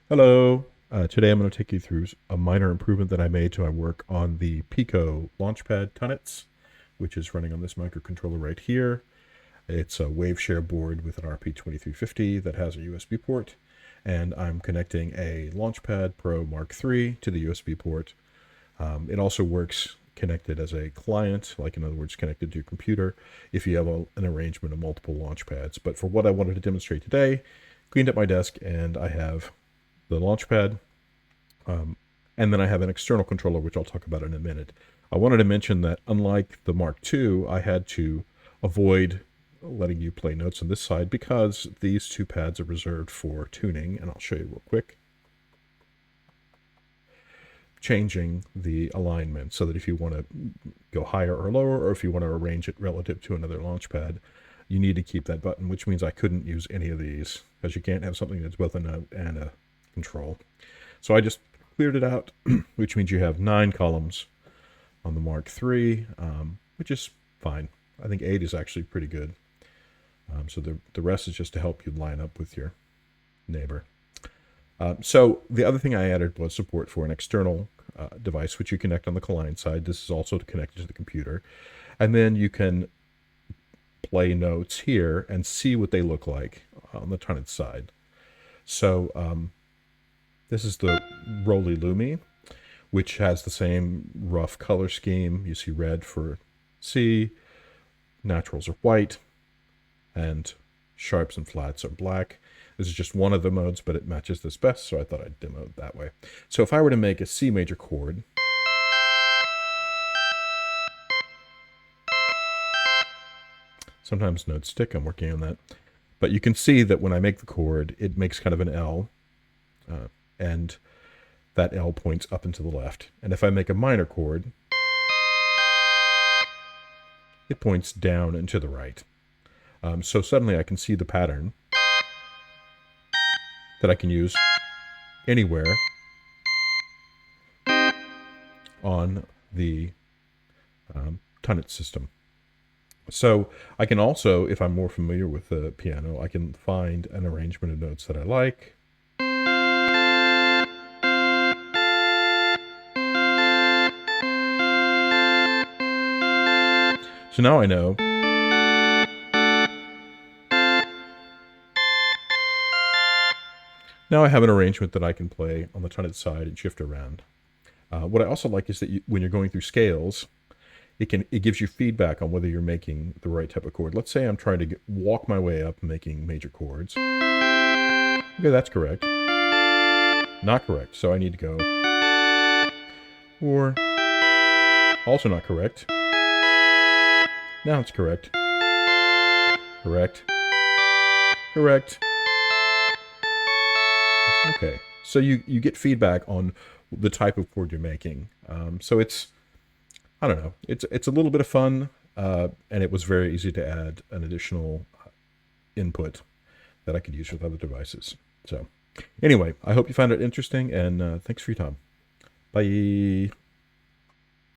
Hello. Today I'm going to take you through a minor improvement that I made to my work on the Pico Launchpad Tonnetz, which is running on this microcontroller right here. It's a WaveShare board with an RP2350 that has a USB port, and I'm connecting a Launchpad Pro MK3 to the USB port. It also works connected as a client, like in other words, connected to your computer, if you have an arrangement of multiple launch pads. But for what I wanted to demonstrate today, cleaned up my desk, and I have the Launchpad, and then I have an external controller, which I'll talk about in a minute. I wanted to mention that unlike the Mark II, I had to avoid letting you play notes on this side because these two pads are reserved for tuning, and I'll show you real quick. Changing the alignment so that if you want to go higher or lower, or if you want to arrange it relative to another launch pad, you need to keep that button, which means I couldn't use any of these because you can't have something that's both a note and a control. So I just cleared it out, which means you have 9 columns on the Mark III, which is fine. I think 8 is actually pretty good. So the rest is just to help you line up with your neighbor. So the other thing I added was support for an external device, which you connect on the client side. This is also connected to the computer. And then you can play notes here and see what they look like on the Tonnetz side. So this is the Roly Lumi, which has the same rough color scheme. You see red for C, naturals are white, and sharps and flats are black. This is just one of the modes, but it matches this best, so I thought I'd demo it that way. So if I were to make a C major chord, sometimes notes stick, I'm working on that. But you can see that when I make the chord, it makes kind of an L, and that L points up and to the left. And if I make a minor chord, it points down and to the right. So suddenly I can see the pattern that I can use anywhere on the Tonnetz system. So I can also, if I'm more familiar with the piano, I can find an arrangement of notes that I like. So now I know now I have an arrangement that I can play on the Tonnetz side and shift around. What I also like is that when you're going through scales, it gives you feedback on whether you're making the right type of chord. Let's say I'm trying to walk my way up making major chords. Okay, that's correct. Not correct, so I need to go. Or also not correct. Now it's correct. Correct. Correct. Okay, so you get feedback on the type of chord you're making. So it's, I don't know, it's a little bit of fun, and it was very easy to add an additional input that I could use with other devices. So anyway, I hope you found it interesting, and thanks for your time. Bye.